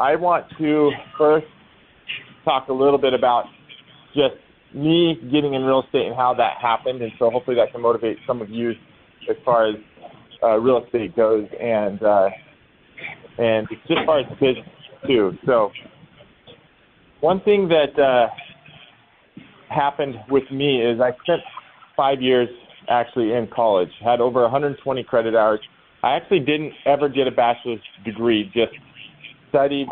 I want to first talk a little bit about just me getting in real estate and how that happened, and so hopefully that can motivate some of you as far as real estate goes, and just as far as business too. So one thing that happened with me is I spent 5 years actually in college, had over 120 credit hours. I actually didn't ever get a bachelor's degree, just studied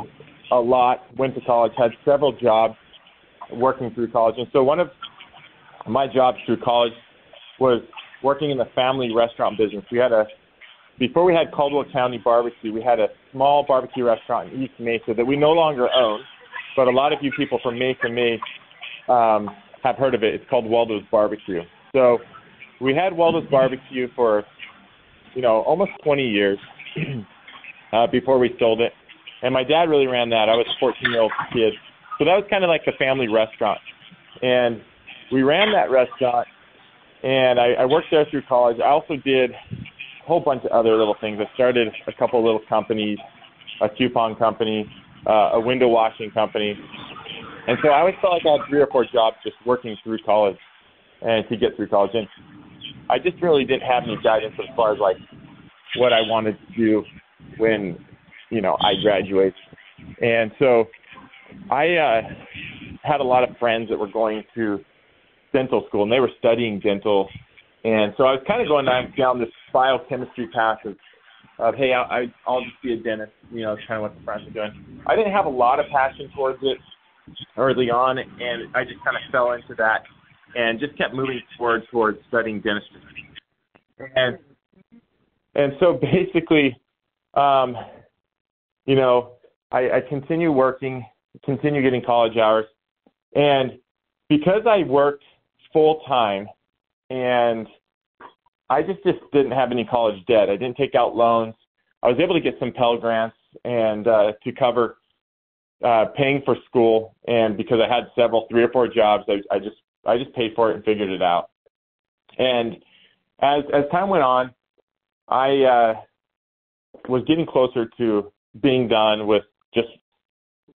a lot, went to college, had several jobs working through college. And so one of my jobs through college was working in the family restaurant business. Before we had Caldwell County Barbecue, we had a small barbecue restaurant in East Mesa that we no longer own, but a lot of you people from Mesa may have heard of it. It's called Waldo's Barbecue. So we had Waldo's Barbecue for, almost 20 years before we sold it. And my dad really ran that. I was a 14-year-old kid. So that was kind of like the family restaurant. And we ran that restaurant, and I worked there through college. I also did a whole bunch of other little things. I started a couple of little companies, a coupon company, a window washing company. And so I always felt like I had 3 or 4 jobs just working through college and to get through college. And I just really didn't have any guidance as far as like what I wanted to do when, I graduated. And so I had a lot of friends that were going to dental school, and they were studying dental. And so I was kind of going down this biochemistry path of hey, I'll just be a dentist. It's kind of what the friends are doing. I didn't have a lot of passion towards it early on, and I just kind of fell into that and just kept moving towards studying dentistry. And so basically, I continue working, continue getting college hours. And because I worked full time and I just didn't have any college debt, I didn't take out loans. I was able to get some Pell Grants and to cover paying for school. And because I had 3 or 4 jobs, I just paid for it and figured it out. And as time went on, I was getting closer to being done with just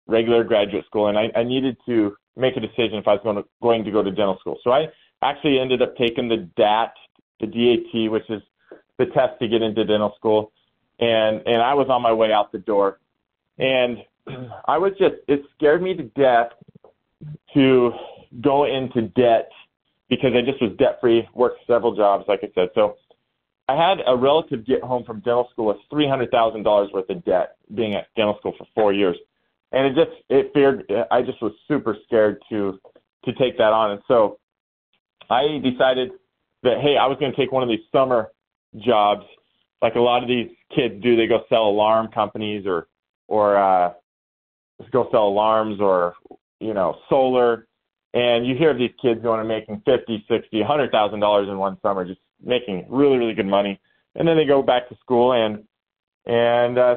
regular graduate school, and I needed to make a decision if I was going to go to dental school. So I actually ended up taking the DAT, which is the test to get into dental school, and I was on my way out the door. And it scared me to death to go into debt because I just was debt-free, worked several jobs, like I said. So I had a relative get home from dental school with $300,000 worth of debt, being at dental school for 4 years. And I just was super scared to take that on. And so I decided that, hey, I was going to take one of these summer jobs, like a lot of these kids do. They go sell alarm companies or go sell alarms or, solar. And you hear of these kids going and making $50,000, $60,000, $100,000 in one summer, just making really, really good money. And then they go back to school and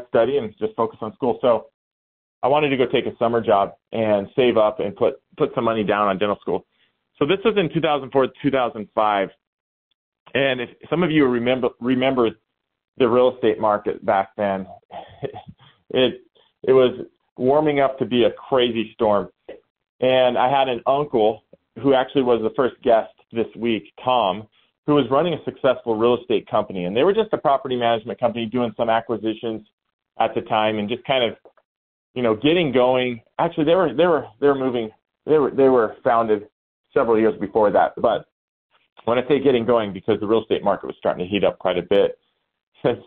study and just focus on school. So I wanted to go take a summer job and save up and put some money down on dental school. So this was in 2004, 2005. And if some of you remember the real estate market back then, it was warming up to be a crazy storm. And I had an uncle who actually was the first guest this week, Tom, who was running a successful real estate company. And they were just a property management company doing some acquisitions at the time and just kind of, getting going. Actually, they were founded several years before that. But when I say getting going, because the real estate market was starting to heat up quite a bit.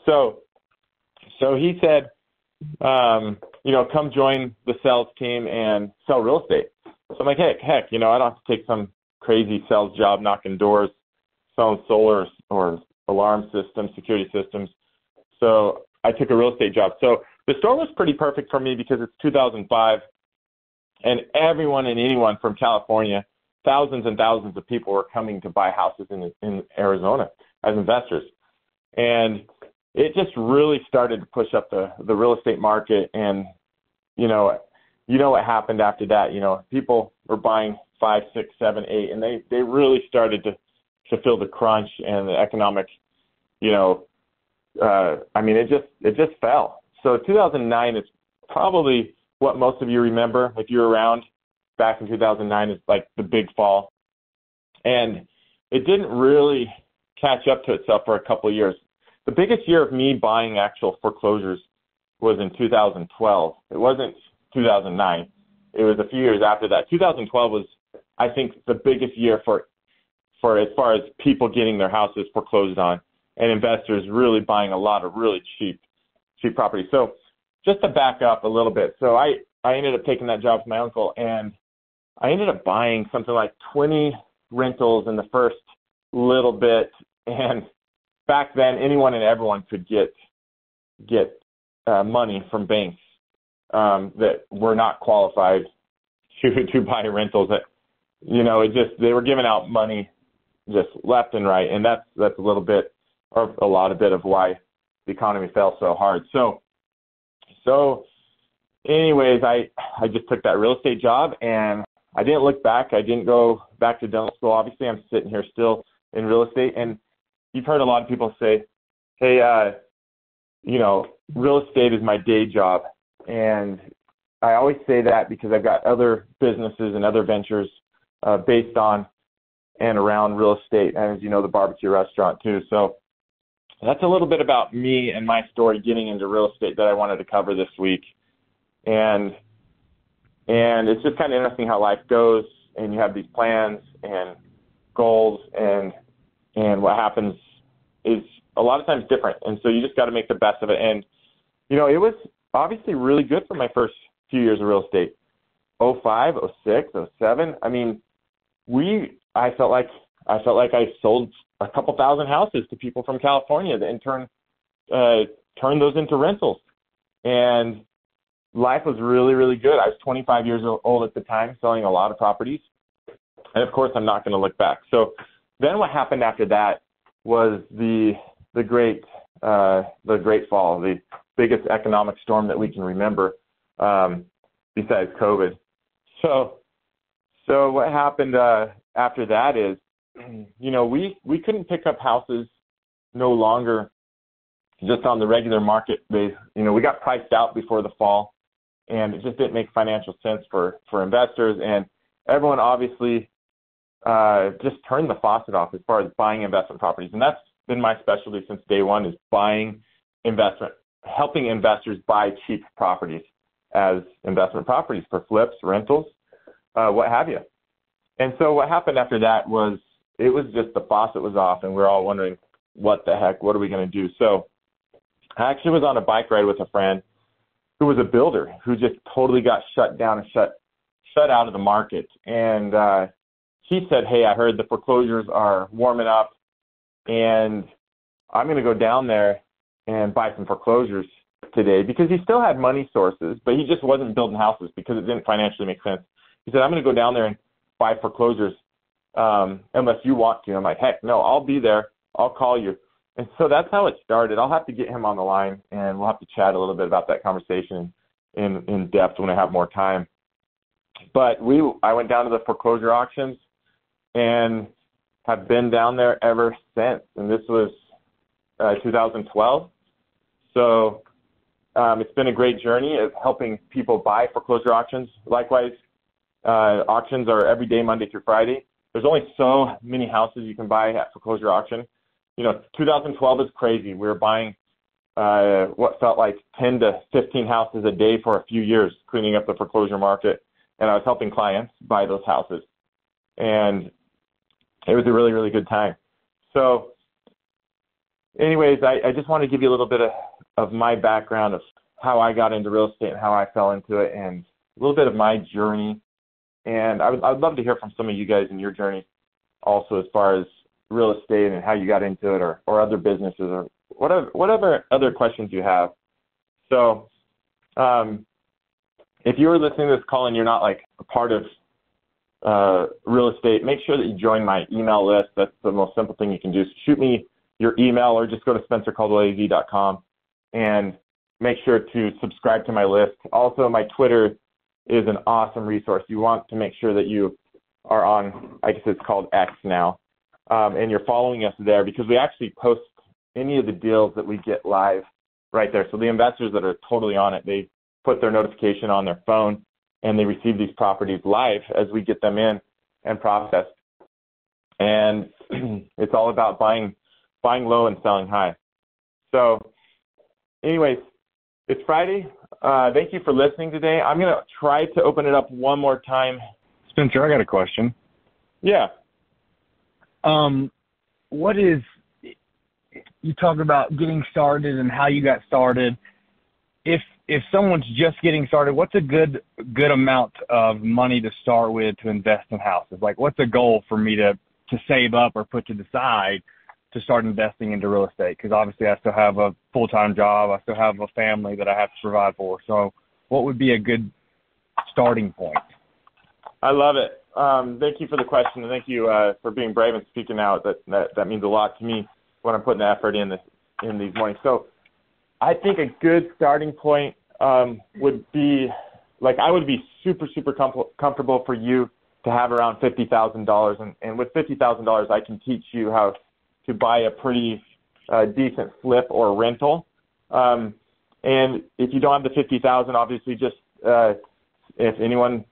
So he said, come join the sales team and sell real estate. So I'm like, heck, I don't have to take some crazy sales job knocking doors, selling solar or alarm systems, security systems. So I took a real estate job. So the store was pretty perfect for me because it's 2005, and everyone and anyone from California, thousands and thousands of people were coming to buy houses in Arizona as investors. And it just really started to push up the real estate market. And, what happened after that, people were buying 5, 6, 7, 8, and they really started to feel the crunch and the economic, it just fell. So 2009 is probably what most of you remember, if you were around back in 2009, is like the big fall. And it didn't really catch up to itself for a couple of years. The biggest year of me buying actual foreclosures was in 2012. It wasn't 2009. It was a few years after that. 2012 was, I think, the biggest year for as far as people getting their houses foreclosed on and investors really buying a lot of really cheap property. So just to back up a little bit. So I ended up taking that job from my uncle, and I ended up buying something like 20 rentals in the first little bit. And back then, anyone and everyone could get money from banks that were not qualified to buy rentals. That, you know, they were giving out money just left and right, and that's a little bit, or a lot of bit, of why the economy fell so hard. So anyways, I just took that real estate job, and I didn't look back. I didn't go back to dental school. Obviously, I'm sitting here still in real estate, and you've heard a lot of people say, hey, you know, real estate is my day job. And I always say that because I've got other businesses and other ventures based on and around real estate, and as you know, the barbecue restaurant too. So that's a little bit about me and my story getting into real estate that I wanted to cover this week. And it's just kind of interesting how life goes, and you have these plans and goals, and what happens is a lot of times different. And so you just got to make the best of it. And, you know, it was obviously really good for my first few years of real estate. 05, 06, 07. I mean, I felt like I sold a couple thousand houses to people from California that in turn turned those into rentals. And life was really, really good. I was 25 years old at the time, selling a lot of properties. And of course, I'm not going to look back. So then what happened after that was the great fall, the biggest economic storm that we can remember, besides COVID. So what happened after that is, you know, we couldn't pick up houses no longer just on the regular market base. You know, we got priced out before the fall, and it just didn't make financial sense for investors. And everyone obviously just turned the faucet off as far as buying investment properties. And that's been my specialty since day one, is helping investors buy cheap properties as investment properties for flips, rentals, what have you. And so what happened after that was, it was just the faucet was off, and we're all wondering, what the heck, what are we going to do? So I actually was on a bike ride with a friend who was a builder who just totally got shut down and shut out of the market. And he said, hey, I heard the foreclosures are warming up, and I'm going to go down there and buy some foreclosures today, because he still had money sources, but he just wasn't building houses because it didn't financially make sense. He said, I'm going to go down there and buy foreclosures unless you want to. I'm like, heck no, I'll be there. I'll call you. And so that's how it started. I'll have to get him on the line, and we'll have to chat a little bit about that conversation in depth when I have more time. But I went down to the foreclosure auctions and have been down there ever since. And this was 2012. So it's been a great journey of helping people buy foreclosure auctions. Likewise, auctions are every day, Monday through Friday. There's only so many houses you can buy at foreclosure auction. You know, 2012 is crazy. We were buying what felt like 10 to 15 houses a day for a few years, cleaning up the foreclosure market. And I was helping clients buy those houses. And it was a really, really good time. So anyways, I just want to give you a little bit of my background of how I got into real estate and how I fell into it, and a little bit of my journey. And I'd love to hear from some of you guys in your journey also, as far as real estate and how you got into it, or other businesses, or whatever other questions you have. So if you were listening to this call and you're not like a part of real estate, make sure that you join my email list. That's the most simple thing you can do. Shoot me your email, or just go to spencercaldwellaz.com and make sure to subscribe to my list. Also, my Twitter is an awesome resource. You want to make sure that you are on, I guess it's called X now, and you're following us there, because we actually post any of the deals that we get live right there. So the investors that are totally on it, they put their notification on their phone, and they receive these properties live as we get them in and processed. And it's all about buying low and selling high. So anyways, it's Friday. Thank you for listening today. I'm going to try to open it up one more time. Spencer, I got a question. Yeah. You talk about getting started and how you got started. If someone's just getting started, what's a good amount of money to start with to invest in houses? Like, what's a goal for me to save up or put to the side to start investing into real estate? Because obviously I still have a full-time job. I still have a family that I have to provide for. So what would be a good starting point? I love it. Thank you for the question, and thank you for being brave and speaking out. That means a lot to me when I'm putting the effort in these mornings. So I think a good starting point would be, like, I would be super, super comfortable for you to have around $50,000. And with $50,000, I can teach you how to buy a pretty decent flip or rental. And if you don't have the $50,000, obviously just if anyone,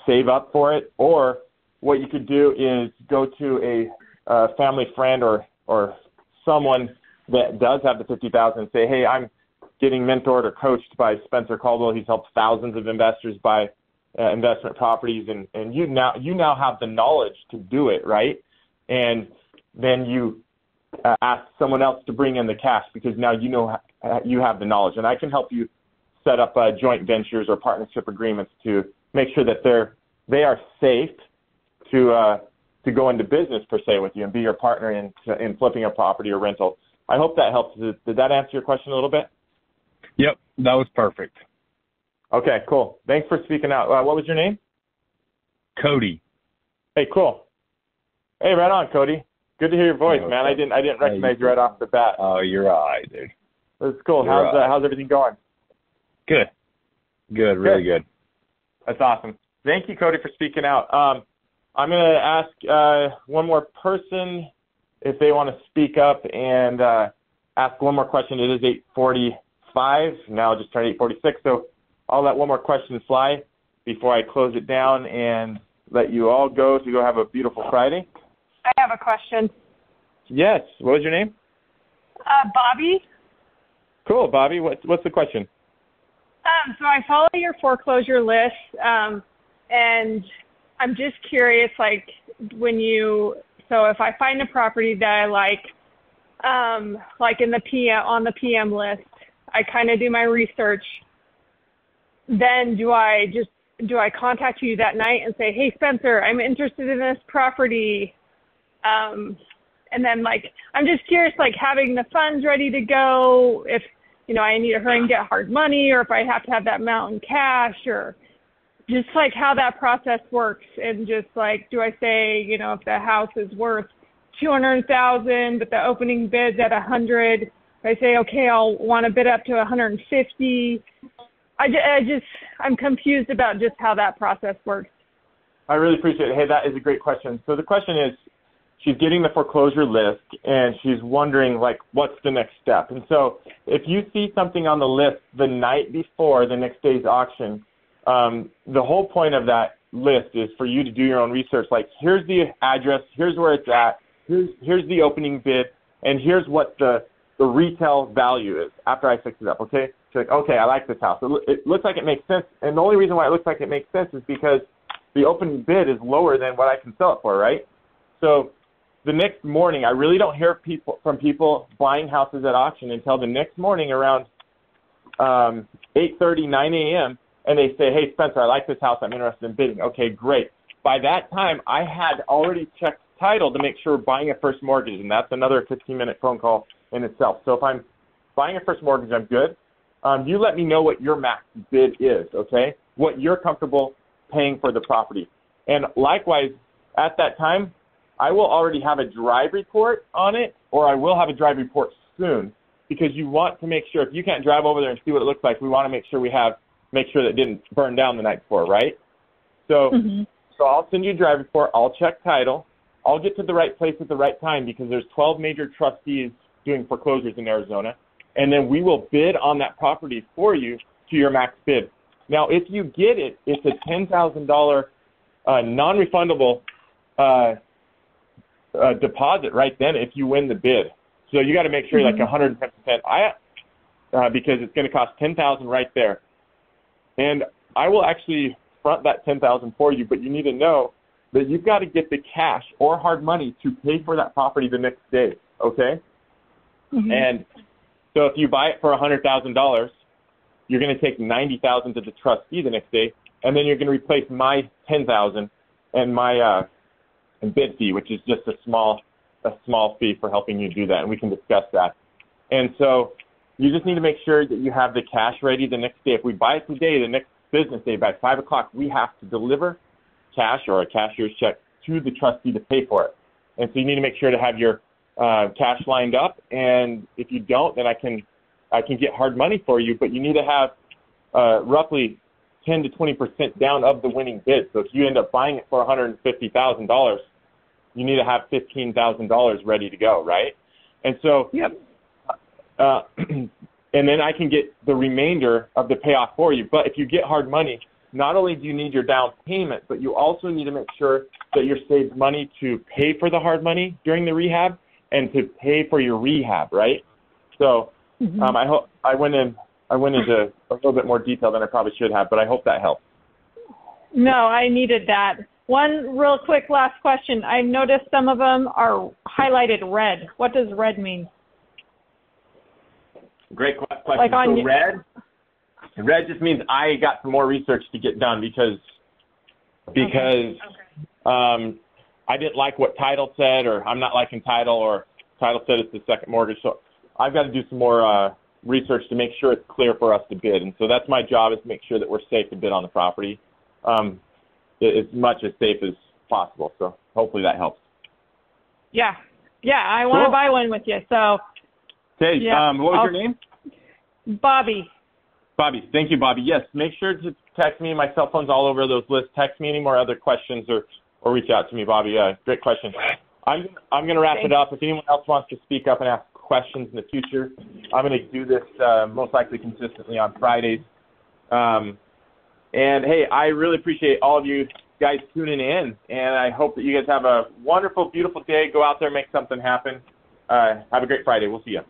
save up for it. Or what you could do is go to a family friend or someone that does have the $50,000 and say, hey, I'm getting mentored or coached by Spencer Caldwell. He's helped thousands of investors buy investment properties, and you now have the knowledge to do it, right? And then you ask someone else to bring in the cash because now you have the knowledge, and I can help you set up joint ventures or partnership agreements to make sure that they are safe to go into business per se with you and be your partner in flipping a property or rental. I hope that helps. Did that answer your question a little bit? Yep, that was perfect. Okay, cool. Thanks for speaking out. What was your name? Cody. Hey, cool. Hey, right on, Cody. Good to hear your voice, man. I didn't recognize you right off the bat. Oh, you're all right, dude. That's cool. How's everything going? Good. Good, really good. That's awesome. Thank you, Cody, for speaking out. I'm going to ask one more person if they want to speak up and ask one more question. It is 8:45. Now just turned 8:46, so I'll let one more question fly before I close it down and let you all go to go have a beautiful Friday. I have a question. Yes. What was your name? Bobby. Cool, Bobby. What's the question? So I follow your foreclosure list, and I'm just curious, like, so if I find a property that I like in the on the PM list, I kind of do my research. Then do I contact you that night and say, hey, Spencer, I'm interested in this property? And then, like, I'm just curious, like, having the funds ready to go, if, I need to hurry and get hard money, or if I have to have that amount in cash, or just, like, how that process works. And just, like, do I say, if the house is worth $200,000, but the opening bid's at $100,000, I say, okay, I'll want to bid up to $150,000. I'm confused about just how that process works. I really appreciate it. Hey, that is a great question. So the question is, she's getting the foreclosure list, and she's wondering, like, what's the next step? And so if you see something on the list the night before the next day's auction, the whole point of that list is for you to do your own research. Like, here's the address, here's where it's at, here's the opening bid, and here's what the retail value is after I fix it up, okay? So, like, okay, I like this house. It looks like it makes sense, and the only reason why it looks like it makes sense is because the opening bid is lower than what I can sell it for, right? So the next morning, I really don't hear from people buying houses at auction until the next morning around 8:30, 9 a.m., and they say, hey, Spencer, I like this house. I'm interested in bidding. Okay, great. By that time, I had already checked title to make sure we're buying a first mortgage, and that's another 15-minute phone call in itself. So if I'm buying a first mortgage, I'm good. You let me know what your max bid is, okay, what you're comfortable paying for the property. And likewise, at that time, I will already have a drive report on it, or I will have a drive report soon, because you want to make sure, if you can't drive over there and see what it looks like, we want to make sure that it didn't burn down the night before, right? So, So I'll send you a drive report. I'll check title. I'll get to the right place at the right time, because there's 12 major trustees doing foreclosures in Arizona, and then we will bid on that property for you to your max bid. Now, if you get it, it's a $10,000 non-refundable deposit right then if you win the bid. So you got to make sure you're like 110%. Because it's going to cost $10,000 right there. And I will actually front that $10,000 for you, but you need to know that you've got to get the cash or hard money to pay for that property the next day, okay? And so if you buy it for $100,000, you're going to take $90,000 to the trustee the next day, and then you're going to replace my $10,000 and my bid fee, which is just a small fee for helping you do that, and we can discuss that. And so you just need to make sure that you have the cash ready the next day. If we buy it today, the next business day by 5 o'clock, we have to deliver cash or a cashier's check to the trustee to pay for it. And so you need to make sure to have your cash lined up. And if you don't, then I can get hard money for you. But you need to have roughly 10 to 20% down of the winning bid. So if you end up buying it for $150,000, you need to have $15,000 ready to go, right? And so. Yep. And then I can get the remainder of the payoff for you. But if you get hard money, not only do you need your down payment, but you also need to make sure that you're saved money to pay for the hard money during the rehab and to pay for your rehab, right? So I hope I went into a little bit more detail than I probably should have, but I hope that helped. No, I needed that. One real quick last question. I noticed some of them are highlighted red. What does red mean? Great question. Like on so red just means I got some more research to get done because I didn't like what title said, or I'm not liking title, or title said it's the second mortgage. So I've got to do some more research to make sure it's clear for us to bid. And so that's my job, is to make sure that we're safe to bid on the property, as much as safe as possible. So hopefully that helps. Yeah, I want to buy one with you. So. Okay, yeah, what was your name? Bobby. Bobby, thank you, Bobby. Yes, make sure to text me. My cell phone's all over those lists. Text me any more other questions or reach out to me, Bobby. Great question. I'm going to wrap it up. If anyone else wants to speak up and ask questions in the future, I'm going to do this most likely consistently on Fridays. And, hey, I really appreciate all of you guys tuning in, and I hope that you guys have a wonderful, beautiful day. Go out there and make something happen. Have a great Friday. We'll see you.